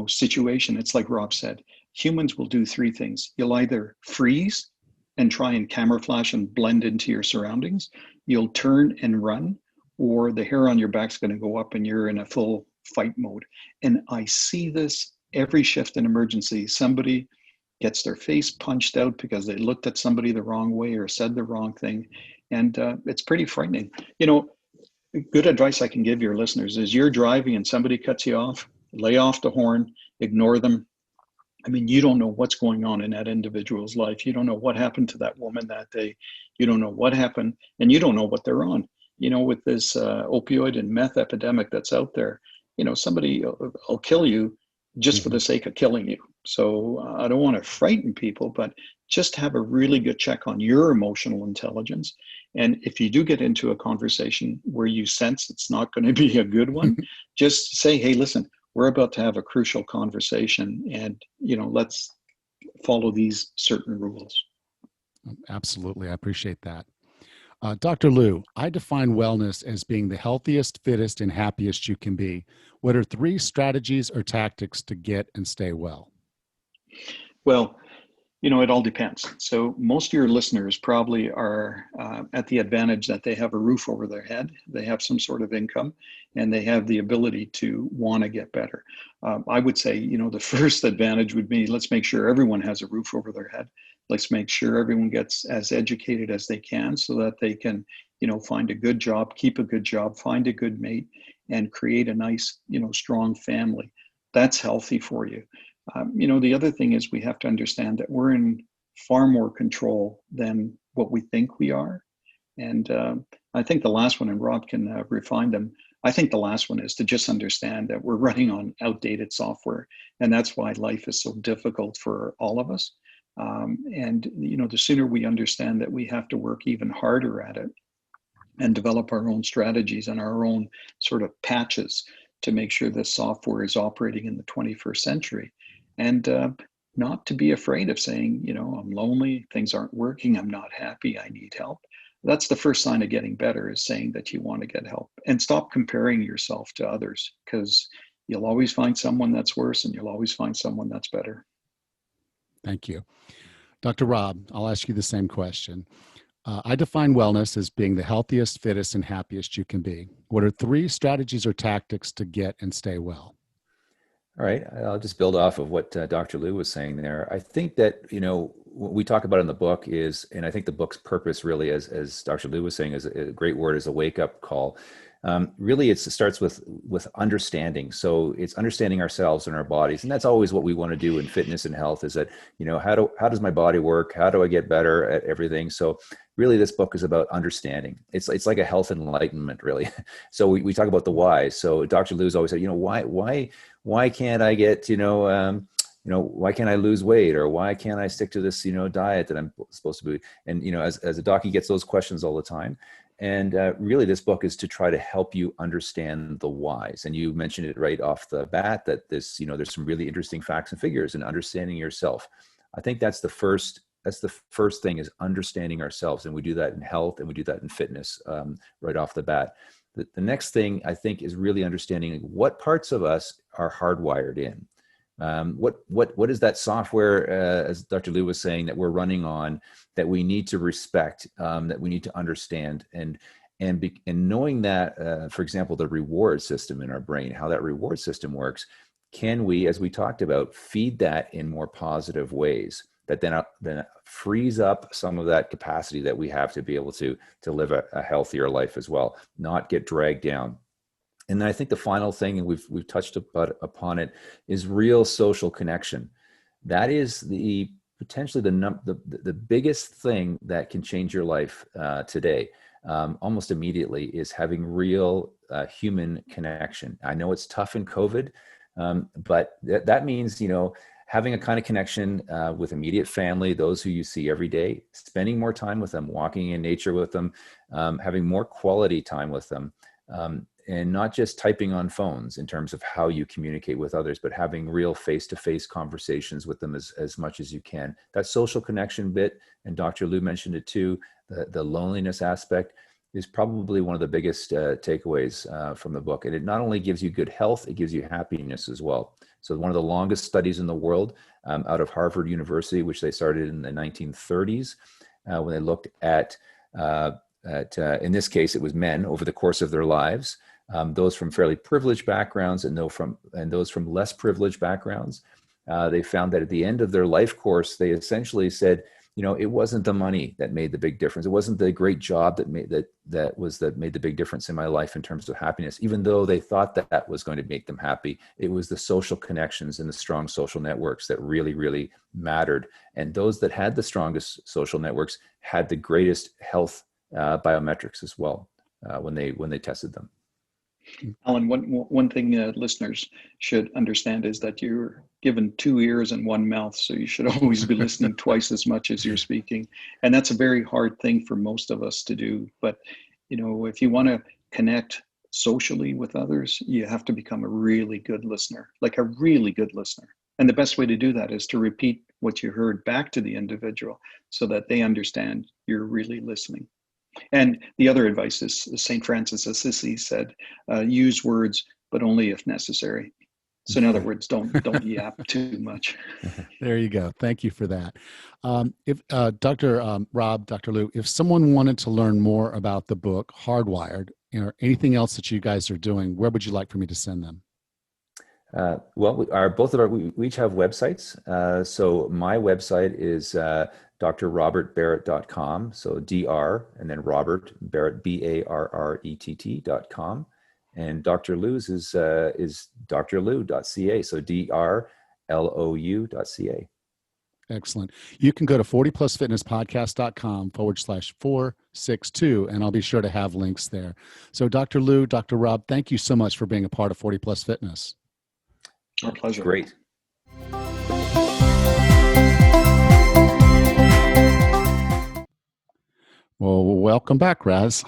situation, it's like Rob said, humans will do three things. You'll either freeze and try and camouflage and blend into your surroundings, you'll turn and run, or the hair on your back's going to go up and you're in a full fight mode. And I see this every shift in emergency. Somebody gets their face punched out because they looked at somebody the wrong way or said the wrong thing. And it's pretty frightening. Good advice I can give your listeners is you're driving and somebody cuts you off, lay off the horn, ignore them. I mean, you don't know what's going on in that individual's life. You don't know what happened to that woman that day. You don't know what happened, and you don't know what they're on. With this opioid and meth epidemic that's out there, somebody will kill you just for the sake of killing you. So I don't want to frighten people, but just have a really good check on your emotional intelligence. And if you do get into a conversation where you sense it's not going to be a good one, just say, hey, listen, we're about to have a crucial conversation, and let's follow these certain rules. Absolutely. I appreciate that. Dr. Lou, I define wellness as being the healthiest, fittest, and happiest you can be. What are 3 strategies or tactics to get and stay well? Well, it all depends. So most of your listeners probably are at the advantage that they have a roof over their head, they have some sort of income, and they have the ability to want to get better. I would say, the first advantage would be, let's make sure everyone has a roof over their head. Let's make sure everyone gets as educated as they can so that they can, find a good job, keep a good job, find a good mate, and create a nice, strong family. That's healthy for you. The other thing is we have to understand that we're in far more control than what we think we are. And I think the last one, and Rob can refine them, I think the last one is to just understand that we're running on outdated software. And that's why life is so difficult for all of us. And, the sooner we understand that we have to work even harder at it and develop our own strategies and our own sort of patches to make sure this software is operating in the 21st century. And not to be afraid of saying, I'm lonely, things aren't working, I'm not happy, I need help. That's the first sign of getting better, is saying that you want to get help. And stop comparing yourself to others, because you'll always find someone that's worse and you'll always find someone that's better. Thank you. Dr. Rob, I'll ask you the same question. I define wellness as being the healthiest, fittest, and happiest you can be. What are 3 strategies or tactics to get and stay well? All right, I'll just build off of what Dr. Liu was saying there. I think that, what we talk about in the book is, and I think the book's purpose really, as Dr. Liu was saying, is a great word, is a wake-up call. Really, it starts with understanding. So it's understanding ourselves and our bodies. And that's always what we want to do in fitness and health, is that, how does my body work? How do I get better at everything? So really, this book is about understanding. It's like a health enlightenment, really. So we talk about the why. So Dr. Liu's always said, why can't I get, why can't I lose weight, or why can't I stick to this, diet that I'm supposed to be? And, as a doc, he gets those questions all the time. And really, this book is to try to help you understand the whys. And you mentioned it right off the bat, that there's some really interesting facts and figures, and understanding yourself. I think that's the first thing, is understanding ourselves. And we do that in health, and we do that in fitness right off the bat. The next thing, I think, is really understanding what parts of us are hardwired in. What is that software, as Dr. Liu was saying, that we're running on, that we need to respect, that we need to understand, and knowing that, for example, the reward system in our brain, how that reward system works, can we, as we talked about, feed that in more positive ways that then frees up some of that capacity that we have to be able to live a healthier life as well, not get dragged down. And then I think the final thing, and we've touched upon it, is real social connection. That is potentially the biggest thing that can change your life today, almost immediately, is having real human connection. I know it's tough in COVID, but that means, having a kind of connection with immediate family, those who you see every day, spending more time with them, walking in nature with them, having more quality time with them. And not just typing on phones in terms of how you communicate with others, but having real face-to-face conversations with them as much as you can. That social connection bit, and Dr. Liu mentioned it too, the loneliness aspect, is probably one of the biggest takeaways from the book. And it not only gives you good health, it gives you happiness as well. So one of the longest studies in the world out of Harvard University, which they started in the 1930s, when they looked at in this case, it was men over the course of their lives, those from fairly privileged backgrounds and those from less privileged backgrounds. They found that at the end of their life course, they essentially said, it wasn't the money that made the big difference. It wasn't the great job that made the big difference in my life in terms of happiness, even though they thought that was going to make them happy. It was the social connections and the strong social networks that really, really mattered. And those that had the strongest social networks had the greatest health biometrics as well when they tested them. Alan, one thing listeners should understand is that you're given 2 ears and 1 mouth, so you should always be listening twice as much as you're speaking. And that's a very hard thing for most of us to do. But, if you want to connect socially with others, you have to become a really good listener, like a really good listener. And the best way to do that is to repeat what you heard back to the individual so that they understand you're really listening. And the other advice is St. Francis of Assisi said, use words, but only if necessary. So in other words, don't yap too much. There you go. Thank you for that. If Dr. Rob, Dr. Liu, if someone wanted to learn more about the book Hardwired, or anything else that you guys are doing, where would you like for me to send them? Well, we each have websites. So my website is drrobertbarrett.com. So Dr. and then Robert Barrett, BARRETT.com. And Dr. Liu's is drlou.ca. So DRLOU.ca. Excellent. You can go to 40plusfitnesspodcast.com/462, and I'll be sure to have links there. So Dr. Liu, Dr. Rob, thank you so much for being a part of 40 Plus Fitness. Our pleasure. Great. Well, welcome back, Raz.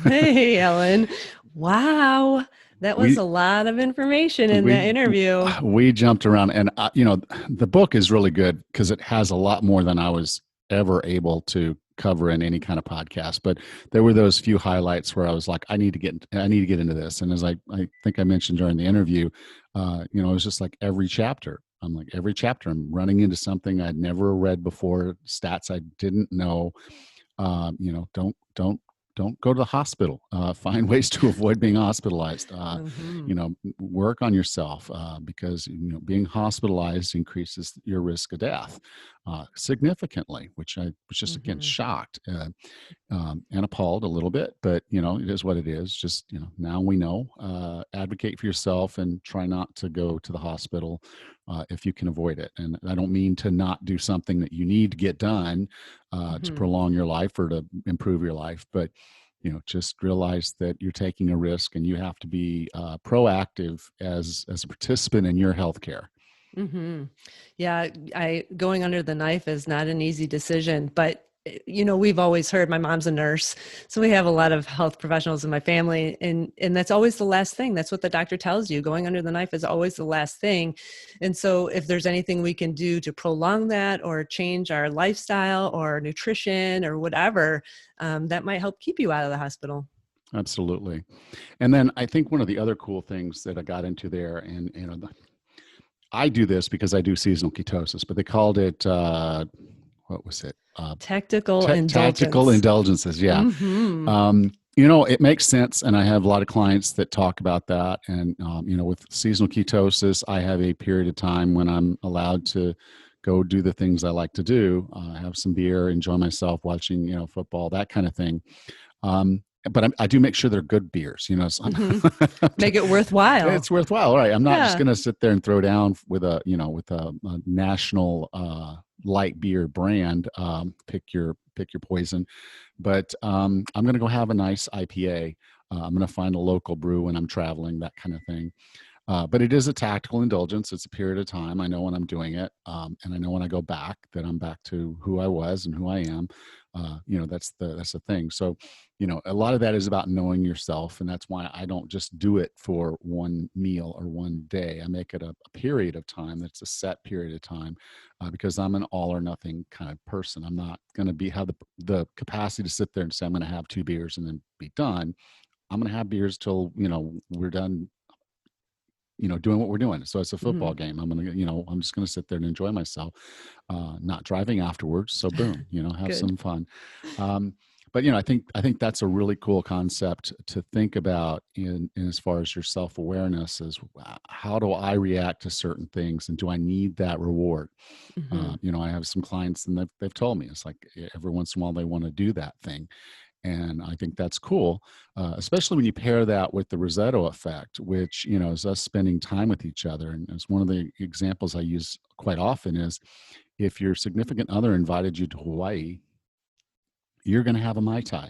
Hey, Ellen. Wow. That was We- a lot of information in that interview. We jumped around, and the book is really good because it has a lot more than I was ever able to cover in any kind of podcast. But there were those few highlights where I was like, I need to get into this. And as I think I mentioned during the interview, it was just like every chapter. I'm running into something I'd never read before, stats I didn't know. Don't go to the hospital. Find ways to avoid being hospitalized. Work on yourself because being hospitalized increases your risk of death significantly, which I was just again shocked and appalled a little bit. But it is what it is. Just now we know. Advocate for yourself and try not to go to the hospital if you can avoid it. And I don't mean to not do something that you need to get done to prolong your life or to improve your life, but just realize that you're taking a risk and you have to be proactive as a participant in your healthcare. Yeah, going under the knife is not an easy decision, but we've always heard, my mom's a nurse, so we have a lot of health professionals in my family, and that's always the last thing. That's what the doctor tells you. Going under the knife is always the last thing. And so if there's anything we can do to prolong that or change our lifestyle or nutrition or whatever, that might help keep you out of the hospital. Absolutely. And then I think one of the other cool things that I got into there, and I do this because I do seasonal ketosis, but they called it what was it? Tactical indulgence. Tactical indulgences. Yeah. It makes sense. And I have a lot of clients that talk about that. And, with seasonal ketosis, I have a period of time when I'm allowed to go do the things I like to do, have some beer, enjoy myself watching, football, that kind of thing. But I do make sure they're good beers, so make it worthwhile. It's worthwhile, right? I'm not just going to sit there and throw down with a national light beer brand. Pick your poison, but I'm going to go have a nice IPA. I'm going to find a local brew when I'm traveling, that kind of thing. But it is a tactical indulgence. It's a period of time. I know when I'm doing it, and I know when I go back that I'm back to who I was and who I am. That's the thing. So, a lot of that is about knowing yourself, and that's why I don't just do it for one meal or one day. I make it a period of time. That's a set period of time, because I'm an all or nothing kind of person. I'm not going to have the capacity to sit there and say I'm going to have 2 beers and then be done. I'm going to have beers till we're done. Doing what we're doing. So it's a football game. I'm going to, I'm just going to sit there and enjoy myself, not driving afterwards. So boom, have some fun. But I think that's a really cool concept to think about in as far as your self-awareness is, how do I react to certain things and do I need that reward? I have some clients and they've told me it's like every once in a while they want to do that thing. And I think that's cool, especially when you pair that with the Rosetta Effect, which, is us spending time with each other. And it's one of the examples I use quite often is if your significant other invited you to Hawaii, you're going to have a Mai Tai.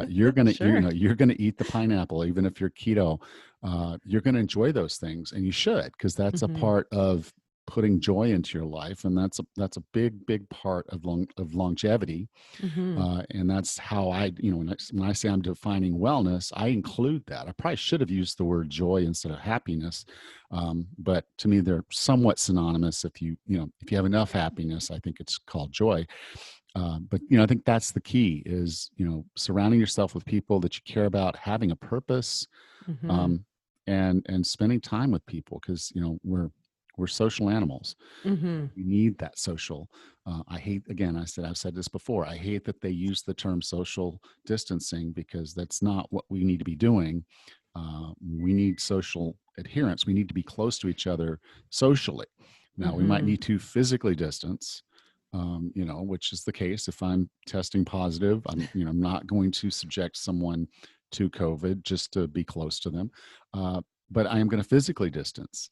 You're going to, you're going to eat the pineapple, even if you're keto. You're going to enjoy those things, and you should, because that's a part of putting joy into your life, and that's a big part of longevity. And that's how I, when I say I'm defining wellness, I include that. I probably should have used the word joy instead of happiness, but to me they're somewhat synonymous. If you have enough happiness, I think it's called joy. But I think that's the key is surrounding yourself with people that you care about, having a purpose, and spending time with people, because we're social animals. We need that social. I've said this before. I hate that they use the term social distancing, because that's not what we need to be doing. We need social adherence. We need to be close to each other socially. Now, we might need to physically distance, which is the case. If I'm testing positive, I'm not going to subject someone to COVID just to be close to them. But I am going to physically distance.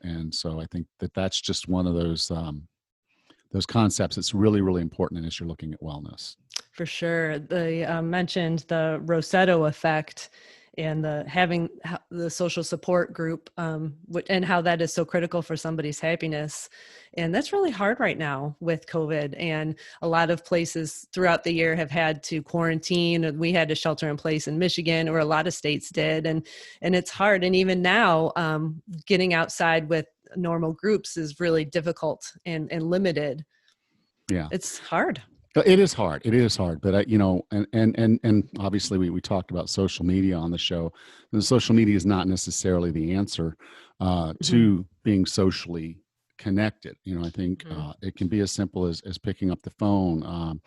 And so I think that's just one of those concepts that's really, really important as you're looking at wellness. For sure. They mentioned the Rosetta Effect, and having the social support group, and how that is so critical for somebody's happiness. And that's really hard right now with COVID. And a lot of places throughout the year have had to quarantine. We had to shelter in place in Michigan, or a lot of states did. And it's hard. And even now, getting outside with normal groups is really difficult and limited. Yeah. It's hard. It is hard. It is hard. But, and obviously we talked about social media on the show. And social media is not necessarily the answer to being socially connected. I think it can be as simple as picking up the phone.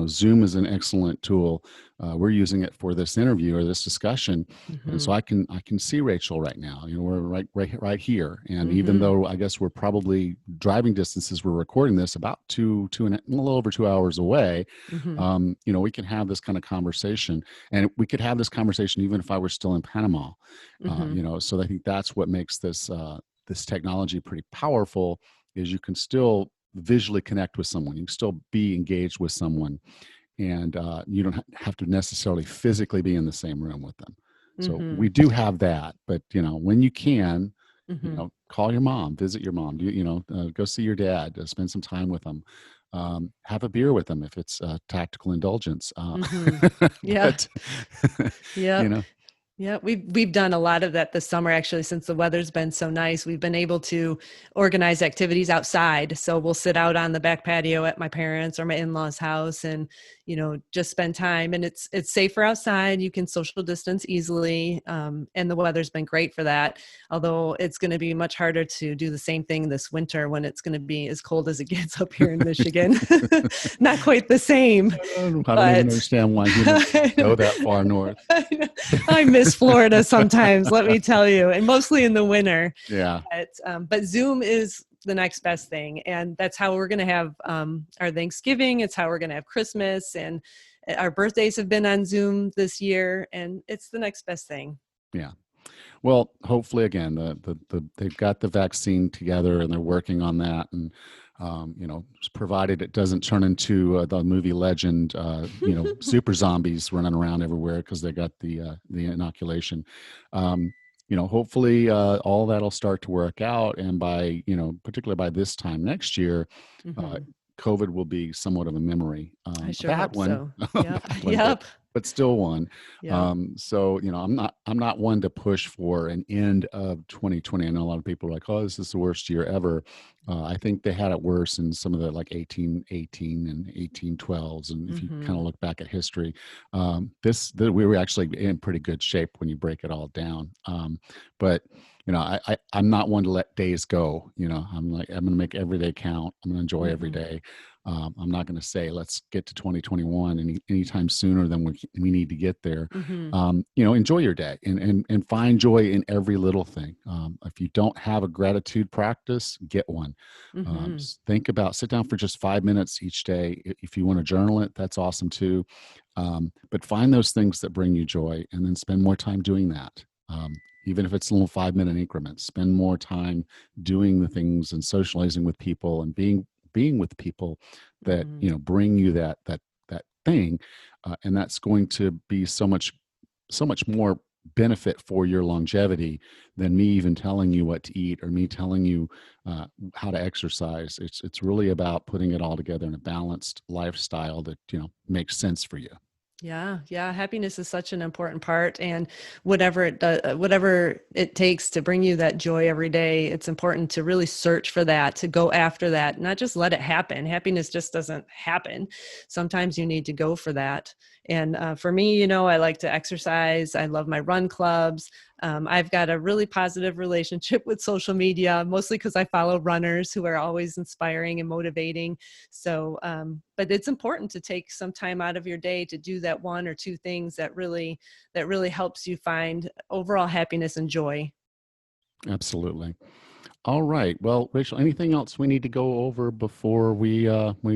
Zoom is an excellent tool. We're using it for this interview or this discussion, and so I can see Rachel right now. We're right here, and even though I guess we're probably driving distances, we're recording this about a little over 2 hours away. We can have this kind of conversation, and we could have this conversation even if I were still in Panama. So I think that's what makes this technology pretty powerful, is you can still visually connect with someone. You can still be engaged with someone, and you don't have to necessarily physically be in the same room with them. So we do have that, but when you can, call your mom, visit your mom, go see your dad, spend some time with them, have a beer with them if it's a tactical indulgence. Yeah. Yeah, we've done a lot of that this summer, actually, since the weather's been so nice. We've been able to organize activities outside. So we'll sit out on the back patio at my parents' or my in-laws' house and, just spend time. And it's safer outside. You can social distance easily. And the weather's been great for that. Although it's going to be much harder to do the same thing this winter when it's going to be as cold as it gets up here in Michigan. Not quite the same. I don't even understand why you go that far north. I miss Florida sometimes, let me tell you, and mostly in the winter. Yeah. But Zoom is the next best thing, and that's how we're going to have our Thanksgiving. It's how we're going to have Christmas, and our birthdays have been on Zoom this year, and it's the next best thing. Yeah. Well, hopefully, again, they've got the vaccine together, and they're working on that, and provided it doesn't turn into the movie Legend, super zombies running around everywhere because they got the inoculation. Hopefully all that'll start to work out, and by particularly by this time next year, COVID will be somewhat of a memory. I sure hope so. Yep. But still one. Yeah. I'm not one to push for an end of 2020. I know a lot of people are like, oh, this is the worst year ever. I think they had it worse in some of the like 1818 and 1812s. And if you kind of look back at history, we were actually in pretty good shape when you break it all down. But I'm not one to let days go. I'm going to make every day count. I'm going to enjoy every day. I'm not going to say, let's get to 2021 anytime sooner than we need to get there. Enjoy your day and find joy in every little thing. If you don't have a gratitude practice, get one. Sit down for just 5 minutes each day. If you want to journal it, that's awesome too. But find those things that bring you joy, and then spend more time doing that. Even if it's a little 5-minute increments, spend more time doing the things and socializing with people and being with people that bring you that thing, and that's going to be so much more benefit for your longevity than me even telling you what to eat or me telling you how to exercise. It's really about putting it all together in a balanced lifestyle that makes sense for you. Yeah. Happiness is such an important part, and whatever it takes to bring you that joy every day, it's important to really search for that, to go after that, not just let it happen. Happiness just doesn't happen. Sometimes you need to go for that. And for me, I like to exercise. I love my run clubs. I've got a really positive relationship with social media, mostly because I follow runners who are always inspiring and motivating. So, but it's important to take some time out of your day to do that one or two things that really helps you find overall happiness and joy. Absolutely. All right. Well, Rachel, anything else we need to go over before we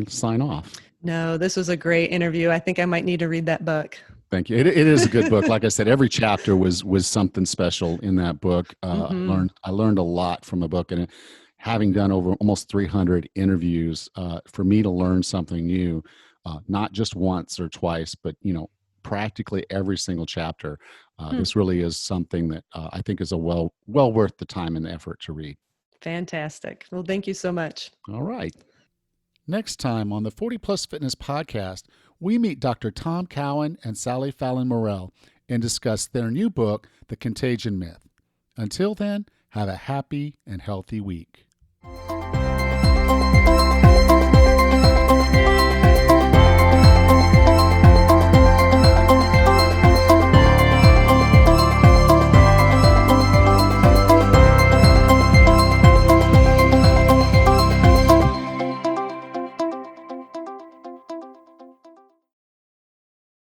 sign off? No, this was a great interview. I think I might need to read that book. Thank you. It is a good book. Like I said, every chapter was something special in that book. I learned a lot from the book, and having done over almost 300 interviews, for me to learn something new, not just once or twice, but practically every single chapter. This really is something that I think is a well worth the time and the effort to read. Fantastic. Well, thank you so much. All right. Next time on the 40 Plus Fitness podcast, we meet Dr. Tom Cowan and Sally Fallon Morell and discuss their new book, The Contagion Myth. Until then, have a happy and healthy week.